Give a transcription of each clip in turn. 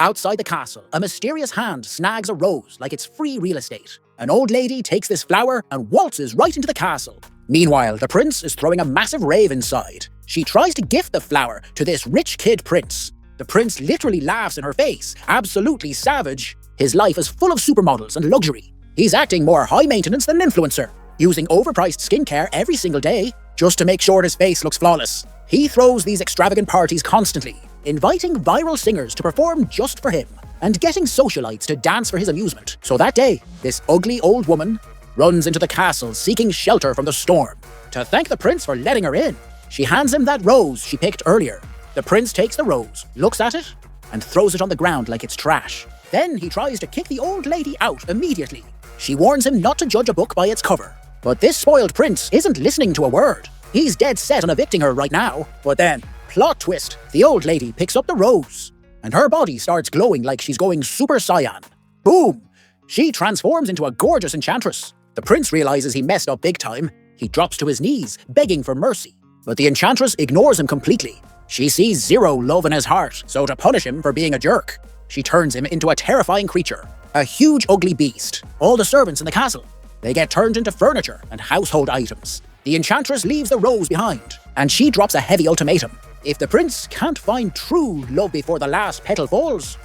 Outside the castle, a mysterious hand snags a rose like it's free real estate. An old lady takes this flower and waltzes right into the castle. Meanwhile, the prince is throwing a massive rave inside. She tries to gift the flower to this rich kid prince. The prince literally laughs in her face, absolutely savage. His life is full of supermodels and luxury. He's acting more high maintenance than an influencer, using overpriced skincare every single day just to make sure his face looks flawless. He throws these extravagant parties constantly, inviting viral singers to perform just for him, and getting socialites to dance for his amusement. So that day, this ugly old woman runs into the castle seeking shelter from the storm. To thank the prince for letting her in, she hands him that rose she picked earlier. The prince takes the rose, looks at it, and throws it on the ground like it's trash. Then he tries to kick the old lady out immediately. She warns him not to judge a book by its cover. But this spoiled prince isn't listening to a word. He's dead set on evicting her right now. But then, plot twist, the old lady picks up the rose, and her body starts glowing like she's going Super Saiyan. Boom! She transforms into a gorgeous enchantress. The prince realizes he messed up big time. He drops to his knees, begging for mercy. But the enchantress ignores him completely. She sees zero love in his heart, so to punish him for being a jerk, she turns him into a terrifying creature. A huge ugly beast. All the servants in the castle, they get turned into furniture and household items. The enchantress leaves the rose behind, and she drops a heavy ultimatum. If the prince can't find true love before the last petal falls,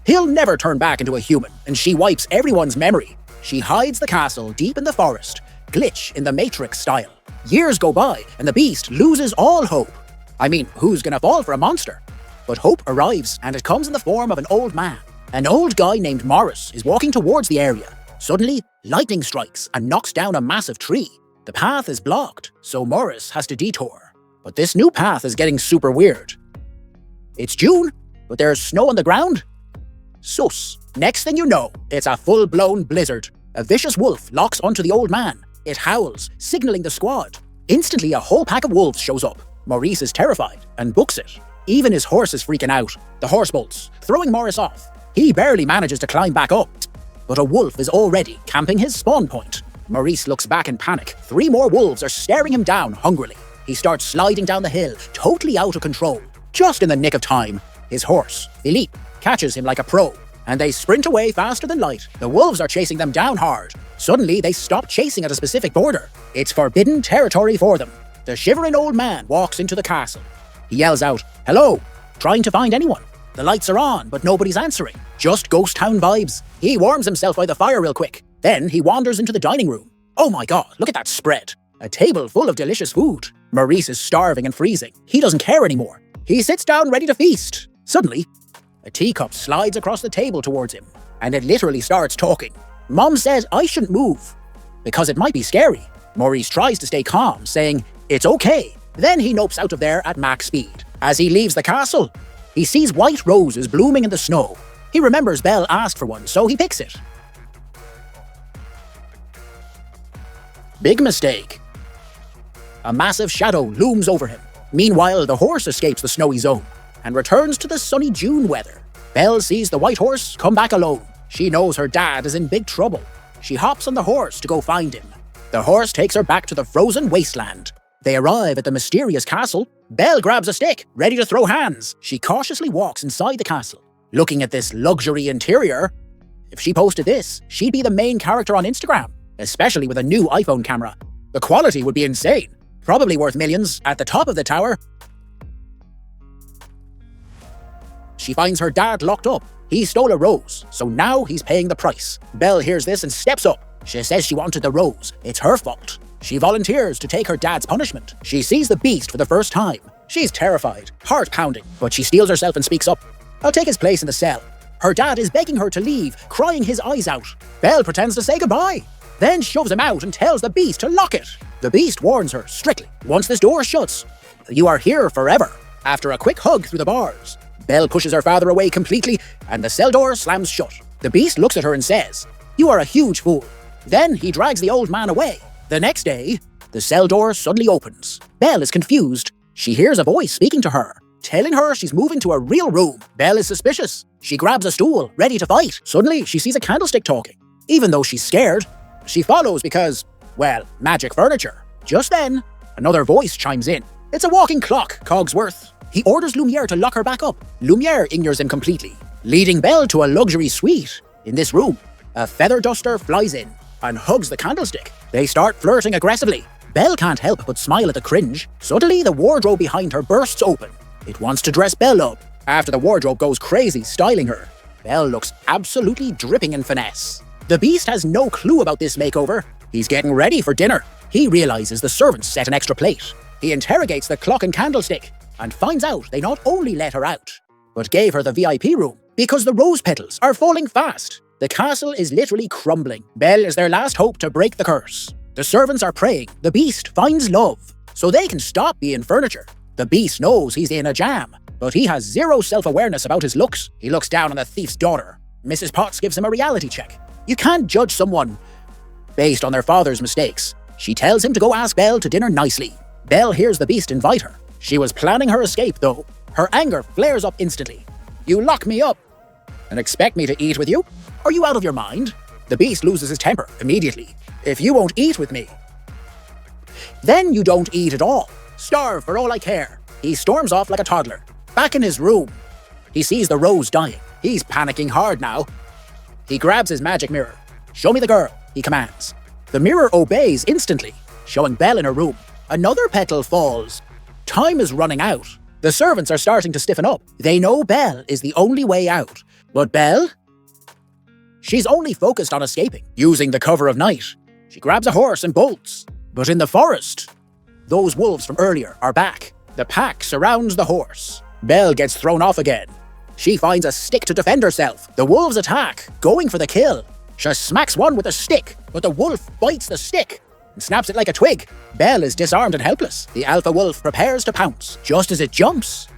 he'll never turn back into a human, and she wipes everyone's memory. She hides the castle deep in the forest, Glitch in the Matrix style. Years go by, and the beast loses all hope. I mean, who's gonna fall for a monster? But hope arrives, and it comes in the form of an old man. An old guy named Morris is walking towards the area. Suddenly, lightning strikes and knocks down a massive tree. The path is blocked, so Morris has to detour. But this new path is getting super weird. It's June, but there's snow on the ground? Sus. Next thing you know, it's a full-blown blizzard. A vicious wolf locks onto the old man. It howls, signaling the squad. Instantly, a whole pack of wolves shows up. Maurice is terrified and books it. Even his horse is freaking out. The horse bolts, throwing Morris off. He barely manages to climb back up. But a wolf is already camping his spawn point. Maurice looks back in panic. 3 more wolves are staring him down hungrily. He starts sliding down the hill, totally out of control. Just in the nick of time, his horse, Philippe, catches him like a pro, and they sprint away faster than light. The wolves are chasing them down hard. Suddenly, they stop chasing at a specific border. It's forbidden territory for them. The shivering old man walks into the castle. He yells out, "Hello, trying to find anyone?" The lights are on, but nobody's answering. Just ghost town vibes. He warms himself by the fire real quick. Then he wanders into the dining room. Oh my god, look at that spread. A table full of delicious food. Maurice is starving and freezing. He doesn't care anymore. He sits down ready to feast. Suddenly, a teacup slides across the table towards him, and it literally starts talking. Mom said I shouldn't move, because it might be scary. Maurice tries to stay calm, saying, "It's okay." Then he nopes out of there at max speed. As he leaves the castle, he sees white roses blooming in the snow. He remembers Belle asked for one, so he picks it. Big mistake. A massive shadow looms over him. Meanwhile, the horse escapes the snowy zone and returns to the sunny June weather. Belle sees the white horse come back alone. She knows her dad is in big trouble. She hops on the horse to go find him. The horse takes her back to the frozen wasteland. They arrive at the mysterious castle. Belle grabs a stick, ready to throw hands. She cautiously walks inside the castle, looking at this luxury interior. If she posted this, she'd be the main character on Instagram, especially with a new iPhone camera. The quality would be insane, probably worth millions. At the top of the tower, she finds her dad locked up. He stole a rose, so now he's paying the price. Belle hears this and steps up. She says she wanted the rose. It's her fault. She volunteers to take her dad's punishment. She sees the beast for the first time. She's terrified, heart pounding, but she steels herself and speaks up. I'll take his place in the cell. Her dad is begging her to leave, crying his eyes out. Belle pretends to say goodbye, then shoves him out and tells the beast to lock it. The beast warns her strictly. Once this door shuts, you are here forever. After a quick hug through the bars, Belle pushes her father away completely, and the cell door slams shut. The beast looks at her and says, "You are a huge fool." Then he drags the old man away. The next day, the cell door suddenly opens. Belle is confused. She hears a voice speaking to her, telling her she's moving to a real room. Belle is suspicious. She grabs a stool, ready to fight. Suddenly, she sees a candlestick talking. Even though she's scared, she follows because, well, magic furniture. Just then, another voice chimes in. It's a walking clock, Cogsworth. He orders Lumiere to lock her back up. Lumiere ignores him completely. leading Belle to a luxury suite. In this room, a feather duster flies in and hugs the candlestick. They start flirting aggressively. Belle can't help but smile at the cringe. Suddenly, the wardrobe behind her bursts open. It wants to dress Belle up. After the wardrobe goes crazy, styling her, Belle looks absolutely dripping in finesse. The Beast has no clue about this makeover. He's getting ready for dinner. He realizes the servants set an extra plate. He interrogates the clock and candlestick and finds out they not only let her out, but gave her the VIP room because the rose petals are falling fast. The castle is literally crumbling. Belle is their last hope to break the curse. The servants are praying the Beast finds love so they can stop being furniture. The Beast knows he's in a jam, but he has zero self-awareness about his looks. He looks down on the thief's daughter. Mrs. Potts gives him a reality check. You can't judge someone based on their father's mistakes. She tells him to go ask Belle to dinner nicely. Belle hears the Beast invite her. She was planning her escape, though. Her anger flares up instantly. You lock me up and expect me to eat with you? Are you out of your mind? The Beast loses his temper immediately. If you won't eat with me, then you don't eat at all. Starve for all I care. He storms off like a toddler. Back in his room, he sees the rose dying. He's panicking hard now. He grabs his magic mirror. Show me the girl, he commands. The mirror obeys instantly, showing Belle in her room. Another petal falls. Time is running out. The servants are starting to stiffen up. They know Belle is the only way out. But Belle? She's only focused on escaping, using the cover of night. She grabs a horse and bolts. But in the forest, those wolves from earlier are back. The pack surrounds the horse. Belle gets thrown off again. She finds a stick to defend herself. The wolves attack, going for the kill. She smacks one with a stick, but the wolf bites the stick and snaps it like a twig. Belle is disarmed and helpless. The alpha wolf prepares to pounce. Just as it jumps,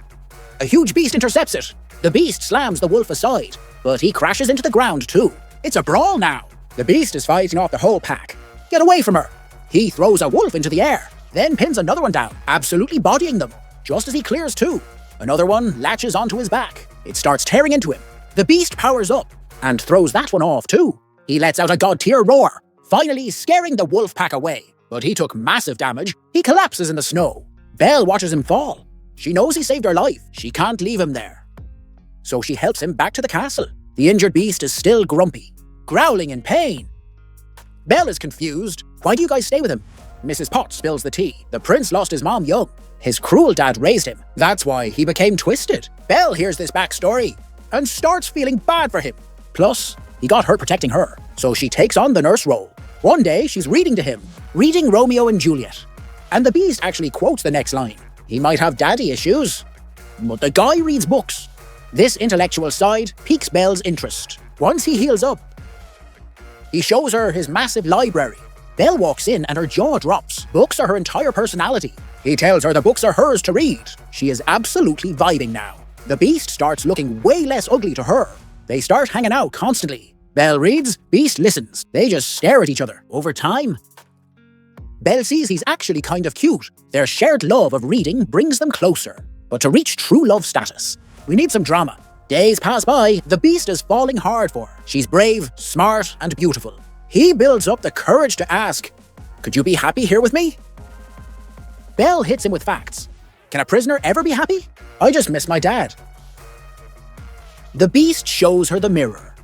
a huge beast intercepts it. The beast slams the wolf aside, but he crashes into the ground too. It's a brawl now. The beast is fighting off the whole pack. Get away from her. He throws a wolf into the air, then pins another one down, absolutely bodying them. Just as he clears two, another one latches onto his back. It starts tearing into him. The beast powers up and throws that one off too. He lets out a god-tier roar, finally scaring the wolf pack away. But he took massive damage. He collapses in the snow. Belle watches him fall. She knows he saved her life. She can't leave him there. So she helps him back to the castle. The injured beast is still grumpy, growling in pain. Belle is confused. Why do you guys stay with him? Mrs. Potts spills the tea. The prince lost his mom young. His cruel dad raised him. That's why he became twisted. Belle hears this backstory and starts feeling bad for him. Plus, he got hurt protecting her, so she takes on the nurse role. One day, she's reading to him, reading Romeo and Juliet. And the beast actually quotes the next line. He might have daddy issues, but the guy reads books. This intellectual side piques Belle's interest. Once he heals up, he shows her his massive library. Belle walks in and her jaw drops. Books are her entire personality. He tells her the books are hers to read. She is absolutely vibing now. The beast starts looking way less ugly to her. They start hanging out constantly. Belle reads, Beast listens. They just stare at each other. Over time, Belle sees he's actually kind of cute. Their shared love of reading brings them closer. But to reach true love status, we need some drama. Days pass by. The beast is falling hard for her. She's brave, smart, and beautiful. He builds up the courage to ask, could you be happy here with me? Belle hits him with facts. Can a prisoner ever be happy? I just miss my dad. The beast shows her the mirror.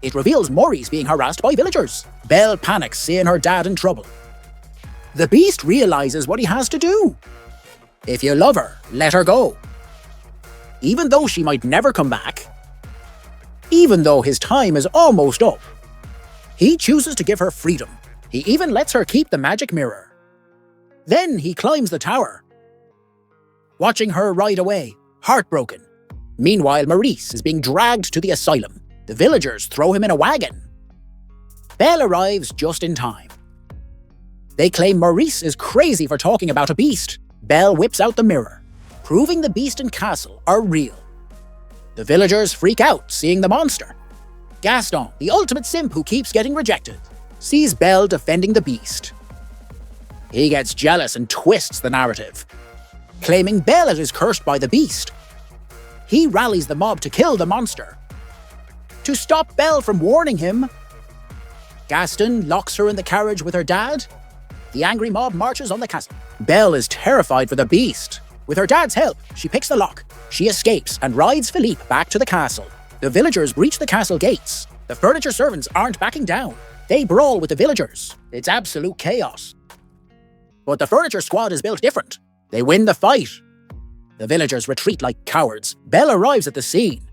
It reveals Maurice being harassed by villagers. Belle panics, seeing her dad in trouble. The beast realizes what he has to do. If you love her, let her go. Even though she might never come back, even though his time is almost up, he chooses to give her freedom. He even lets her keep the magic mirror. Then he climbs the tower, watching her ride away, heartbroken. Meanwhile, Maurice is being dragged to the asylum. The villagers throw him in a wagon. Belle arrives just in time. They claim Maurice is crazy for talking about a beast. Belle whips out the mirror, proving the beast and castle are real. The villagers freak out, seeing the monster. Gaston, the ultimate simp who keeps getting rejected, sees Belle defending the beast. He gets jealous and twists the narrative, claiming Belle is cursed by the beast. He rallies the mob to kill the monster. To stop Belle from warning him, Gaston locks her in the carriage with her dad. The angry mob marches on the castle. Belle is terrified for the beast. With her dad's help, she picks the lock. She escapes and rides Philippe back to the castle. The villagers breach the castle gates. The furniture servants aren't backing down. They brawl with the villagers. It's absolute chaos. But the furniture squad is built different. They win the fight. The villagers retreat like cowards. Belle arrives at the scene.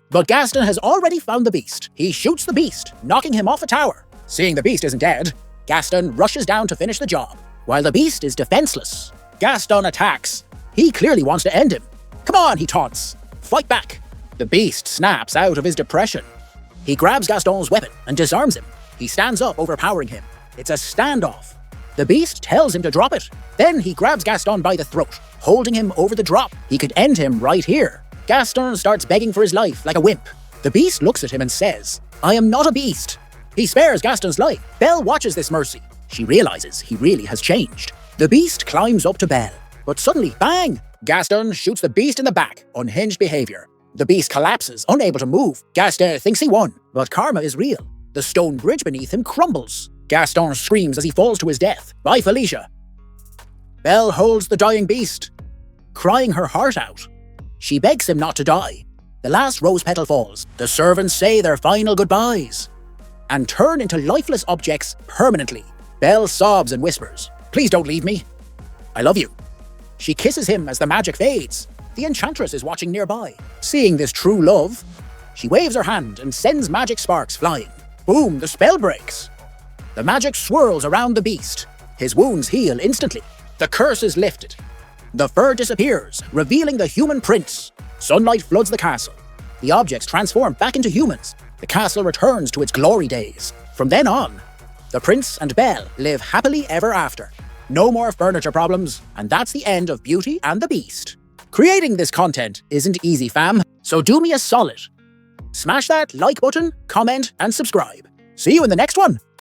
But Gaston has already found the beast. He shoots the beast, knocking him off a tower. Seeing the beast isn't dead, Gaston rushes down to finish the job. While the beast is defenseless, Gaston attacks. He clearly wants to end him. Come on, he taunts. Fight back. The beast snaps out of his depression. He grabs Gaston's weapon and disarms him. He stands up, overpowering him. It's a standoff. The beast tells him to drop it. Then he grabs Gaston by the throat, holding him over the drop. He could end him right here. Gaston starts begging for his life like a wimp. The beast looks at him and says, "I am not a beast." He spares Gaston's life. Belle watches this mercy. She realizes he really has changed. The beast climbs up to Belle. But suddenly, bang! Gaston shoots the beast in the back. Unhinged behavior. The beast collapses, unable to move. Gaston thinks he won, but karma is real. The stone bridge beneath him crumbles. Gaston screams as he falls to his death. Bye, Felicia. Belle holds the dying beast, crying her heart out. She begs him not to die. The last rose petal falls. The servants say their final goodbyes and turn into lifeless objects permanently. Belle sobs and whispers, "Please don't leave me. I love you." She kisses him as the magic fades. The enchantress is watching nearby. Seeing this true love, she waves her hand and sends magic sparks flying. Boom, the spell breaks. The magic swirls around the beast. His wounds heal instantly. The curse is lifted. The fur disappears, revealing the human prince. Sunlight floods the castle. The objects transform back into humans. The castle returns to its glory days. From then on, the prince and Belle live happily ever after. No more furniture problems, and that's the end of Beauty and the Beast. Creating this content isn't easy, fam, so do me a solid. Smash that like button, comment, and subscribe. See you in the next one!